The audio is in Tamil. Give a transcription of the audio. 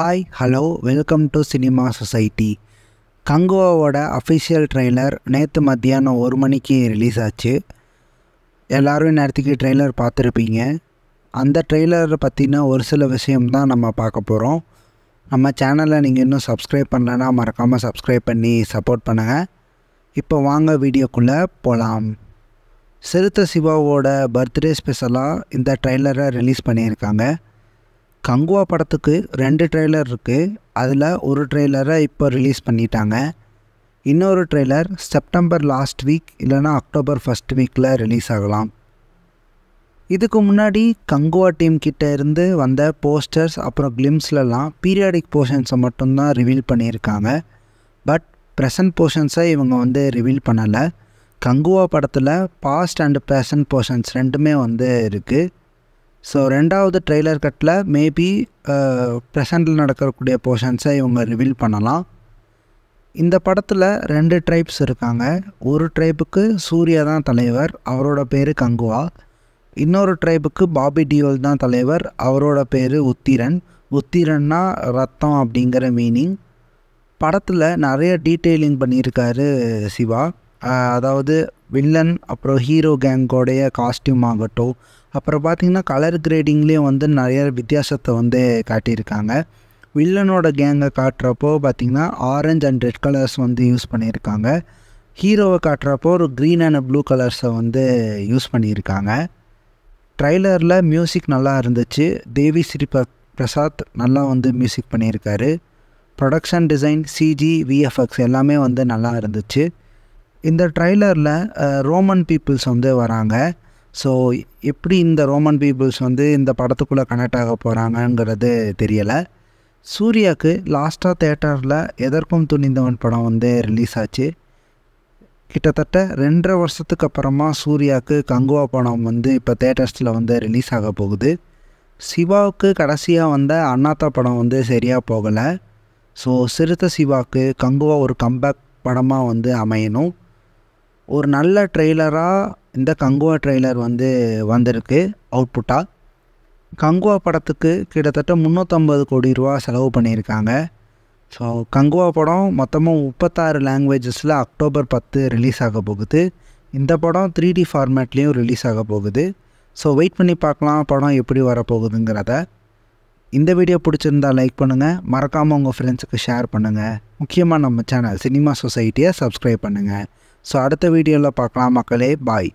Hi hello welcome to cinema society. கங்குவாவோட அஃபிஷியல் ட்ரெய்லர் நேற்று மத்தியானம் 1 மணிக்கு ரிலீஸ் ஆச்சு. எல்லோரும் நேரத்துக்கு ட்ரெய்லர் பார்த்துருப்பீங்க. அந்த ட்ரெய்லரை பற்றின ஒரு சில விஷயம்தான் நம்ம பார்க்க போகிறோம். நம்ம சேனலை நீங்கள் இன்னும் சப்ஸ்கிரைப் பண்ணலைன்னா மறக்காமல் சப்ஸ்கிரைப் பண்ணி சப்போர்ட் பண்ணுங்கள். இப்போ வாங்க வீடியோக்குள்ளே போகலாம். சிறுத்தை சிவாவோட பர்த்டே ஸ்பெஷலாக இந்த ட்ரெய்லரை ரிலீஸ் பண்ணியிருக்காங்க. கங்குவா படத்துக்கு 2 ட்ரெய்லர் இருக்குது. அதில் ஒரு ட்ரெய்லரை இப்போ ரிலீஸ் பண்ணிட்டாங்க. இன்னொரு ட்ரெய்லர் செப்டம்பர் லாஸ்ட் வீக் இல்லைனா அக்டோபர் ஃபஸ்ட் வீக்கில் ரிலீஸ் ஆகலாம். இதுக்கு முன்னாடி கங்குவா டீம் கிட்டே இருந்து வந்த போஸ்டர்ஸ் அப்புறம் கிளிம்ஸ்லலாம் பீரியாடிக் போர்ஷன்ஸை மட்டும்தான் ரிவீல் பண்ணியிருக்காங்க. பட் ப்ரெசன்ட் போர்ஷன்ஸை இவங்க ரிவீல் பண்ணலை. கங்குவா படத்தில் பாஸ்ட் அண்ட் ப்ரெசன்ட் போர்ஷன்ஸ் ரெண்டுமே இருக்குது. ஸோ 2வது ட்ரெய்லர் கட்டில் மேபி ப்ரெசண்டில் நடக்கக்கூடிய போர்ஷன்ஸை இவங்க ரிவீல் பண்ணலாம். இந்த படத்தில் 2 ட்ரைப்ஸ் இருக்காங்க. ஒரு ட்ரைபுக்கு சூர்யா தான் தலைவர், அவரோட பேர் கங்குவா. இன்னொரு ட்ரைபுக்கு பாபி டியோல் தான் தலைவர், அவரோட பேர் உத்திரன். உத்திரன்னா ரத்தம் அப்படிங்கிற மீனிங். படத்தில் நிறைய டீட்டெயிலிங் பண்ணியிருக்காரு சிவா. அதாவது வில்லன் அப்புறம் ஹீரோ கேங்கோடைய காஸ்டியூம் ஆகட்டும், அப்புறம் பார்த்திங்கன்னா கலர் கிரேடிங்லேயும் நிறைய வித்தியாசத்தை காட்டியிருக்காங்க. வில்லனோட கேங்கை காட்டுறப்போ பார்த்திங்கன்னா orange and red colours use பண்ணியிருக்காங்க. ஹீரோவை காட்டுறப்போ ஒரு க்ரீன் அண்ட் ப்ளூ கலர்ஸை யூஸ் பண்ணியிருக்காங்க. ட்ரைலரில் மியூசிக் நல்லா இருந்துச்சு. தேவி ஸ்ரீ பிரசாத் நல்லா மியூசிக் பண்ணியிருக்காரு. ப்ரொடக்ஷன் டிசைன், சிஜி, விஎஃப்எக்ஸ் எல்லாமே நல்லா இருந்துச்சு. இந்த ட்ரைலரில் ரோமன் பீப்புள்ஸ் வராங்க. ஸோ எப்படி இந்த ரோமன் பீப்புள்ஸ் இந்த படத்துக்குள்ளே கனெக்ட் ஆக போகிறாங்கங்கிறது தெரியலை. சூர்யாவுக்கு லாஸ்ட்டாக தேட்டரில் எதற்கும் துணிந்தவன் படம் ரிலீஸ் ஆச்சு. கிட்டத்தட்ட 2.5 வருஷத்துக்கு அப்புறமா சூர்யாவுக்கு கங்குவா படம் இப்போ தேட்டர்ஸில் ரிலீஸ் ஆக போகுது. சிவாவுக்கு கடைசியாக அண்ணாத்தா படம் சரியாக போகலை. ஸோ சிறுத்தை சிவாவுக்கு கங்குவா ஒரு கம்பேக் படமாக அமையணும். ஒரு நல்ல ட்ரெய்லராக இந்த கங்குவா ட்ரெய்லர் வந்திருக்கு அவுட்புட்டாக. கங்குவா படத்துக்கு கிட்டத்தட்ட 350 கோடி ரூபா செலவு பண்ணியிருக்காங்க. ஸோ கங்குவா படம் மொத்தமாக 36 லாங்குவேஜஸில் அக்டோபர் 10 ரிலீஸ் ஆக போகுது. இந்த படம் 3D ஃபார்மேட்லேயும் ரிலீஸ் ஆக போகுது. ஸோ வெயிட் பண்ணி பார்க்கலாம் படம் எப்படி வரப்போகுதுங்கிறத. இந்த வீடியோ பிடிச்சிருந்தால் லைக் பண்ணுங்கள், மறக்காமல் உங்கள் ஃப்ரெண்ட்ஸுக்கு ஷேர் பண்ணுங்கள். முக்கியமாக நம்ம சேனல் சினிமா சொசைட்டியை சப்ஸ்கிரைப் பண்ணுங்கள். ஸோ அடுத்த வீடியோவில் பார்க்கலாம் மக்களே. பாய்.